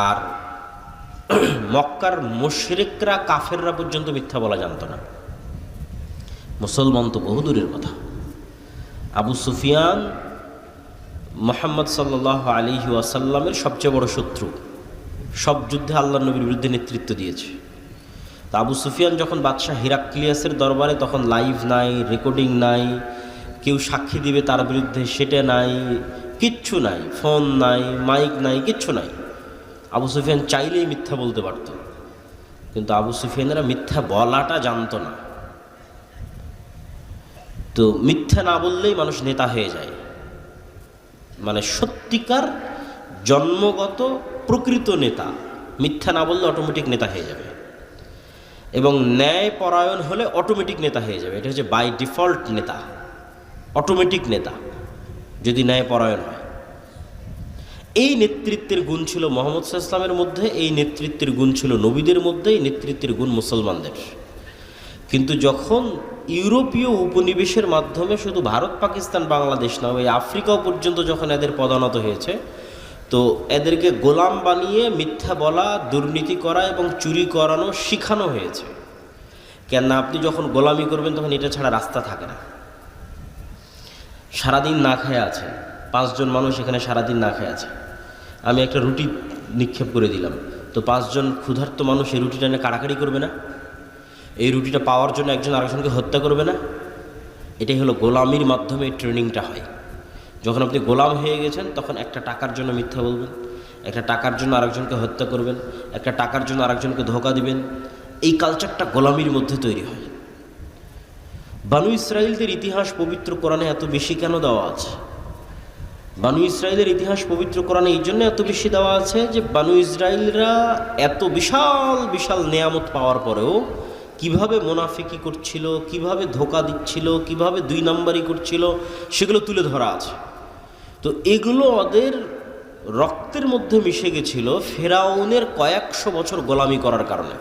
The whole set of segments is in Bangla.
আর মক্কার মুশরিকরা কাফেররা পর্যন্ত মিথ্যা বলা জানতো না, মুসলমান তো বহু দূরের কথা। আবু সুফিয়ান মুহাম্মদ সাল্লাল্লাহু আলাইহি ওয়াসাল্লামের সবচেয়ে বড় শত্রু, সব যুদ্ধে আল্লাহর নবীর বিরুদ্ধে নেতৃত্ব দিয়েছে। তো আবু সুফিয়ান যখন বাদশাহ হিরাক্লিয়াসের দরবারে, তখন লাইভ নাই, রেকর্ডিং নাই, কেউ সাক্ষী দিবে তার বিরুদ্ধে সেটা নাই, কিচ্ছু নাই, ফোন নাই, মাইক নাই, কিচ্ছু নাই। আবু সুফিয়ান চাইলেই মিথ্যা বলতে পারত, কিন্তু আবু সুফিয়ানেরা মিথ্যা বলাটা জানতো না। তো মিথ্যা না বললেই মানুষ নেতা হয়ে যায়, মানে সত্যিকার জন্মগত প্রকৃত নেতা মিথ্যা না বললে অটোমেটিক নেতা হয়ে যাবে, এবং ন্যায় পরায়ণ হলে অটোমেটিক নেতা হয়ে যাবে। এটা হচ্ছে বাই ডিফল্ট নেতা, অটোমেটিক নেতা যদি ন্যায় পরায়ণ হয়। এই নেতৃত্বের গুণ ছিল মুহাম্মদ সাল্লাল্লাহু আলাইহি ওয়াসাল্লামের মধ্যে, এই নেতৃত্বের গুণ ছিল নবীদের মধ্যে, এই নেতৃত্বের গুণ মুসলমানদের। কিন্তু যখন ইউরোপীয় উপনিবেশের মাধ্যমে শুধু ভারত, পাকিস্তান, বাংলাদেশ না, এই আফ্রিকাও পর্যন্ত যখন এদের পদানত হয়েছে, তো এদেরকে গোলাম বানিয়ে মিথ্যা বলা, দুর্নীতি করা এবং চুরি করানো শিখানো হয়েছে। কেননা আপনি যখন গোলামি করবেন তখন এটা ছাড়া রাস্তা থাকে না। সারাদিন না খেয়ে আছে 5 জন মানুষ, এখানে সারাদিন না খেয়ে আছে, আমি একটা রুটি নিক্ষেপ করে দিলাম, তো 5 জন ক্ষুধার্ত মানুষ এই রুটিটা নিয়ে কাড়াকাড়ি করবে না? এই রুটিটা পাওয়ার জন্য একজন আরেকজনকে হত্যা করবে না? এটাই হলো গোলামির মাধ্যমে এই ট্রেনিংটা হয়। যখন আপনি গোলাম হয়ে গেছেন তখন একটা টাকার জন্য মিথ্যা বলবেন, একটা টাকার জন্য আরেকজনকে হত্যা করবেন, একটা টাকার জন্য আরেকজনকে ধোঁকা দিবেন। এই কালচারটা গোলামির মধ্যে তৈরি হয়। বানু ইসরাইলদের ইতিহাস পবিত্র কোরআনে এত বেশি কেন দেওয়া আছে? বানু ইসরাইলের ইতিহাস পবিত্র কোরআনে এই জন্য এত বেশি দেওয়া আছে যে বানু ইসরাইলরা এত বিশাল বিশাল নেয়ামত পাওয়ার পরেও কিভাবে মুনাফিকি করছিল, কিভাবে ধোঁকা দিচ্ছিল, কিভাবে 2 নম্বরই করছিল, সেগুলো তুলে ধরা আছে। তো এগুলো ওদের রক্তের মধ্যে মিশে গেছিল ফেরাউনের কয়েকশো বছর গোলামি করার কারণে।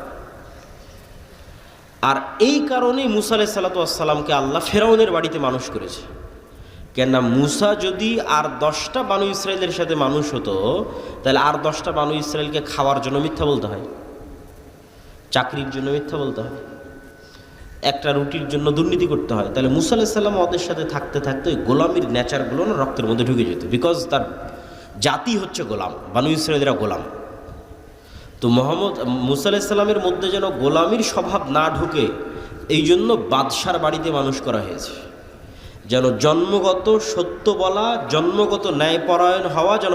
আর এই কারণেই মুসা আলাইহিস সালাতু ওয়াস সালামকে আল্লাহ ফেরাউনের বাড়িতে মানুষ করেছে। কেননা মুসা যদি আর 10টা বানু ইসরাইলের সাথে মানুষ হতো, তাহলে আর 10টা বানু ইসরাইলকে খাওয়ার জন্য মিথ্যা বলতে হয়, চাকরির জন্য মিথ্যা বলতে হয়, একটা রুটির জন্য দুর্নীতি করতে হয়। তাহলে মুসা আলাইহিস সালাম ওদের সাথে থাকতে থাকতে ওই গোলামির নেচারগুলো না রক্তের মধ্যে ঢুকে যেত, বিকজ তার জাতি হচ্ছে গোলাম, বানু ইসরাইলরা গোলাম। তো মুসা আলাইহিস সালামের মধ্যে যেন গোলামির স্বভাব না ঢুকে, এই জন্য বাদশার বাড়িতে মানুষ করা হয়েছে, যেন জন্মগত সত্য বলা, জন্মগত ন্যায়পরায়ণ হওয়া যেন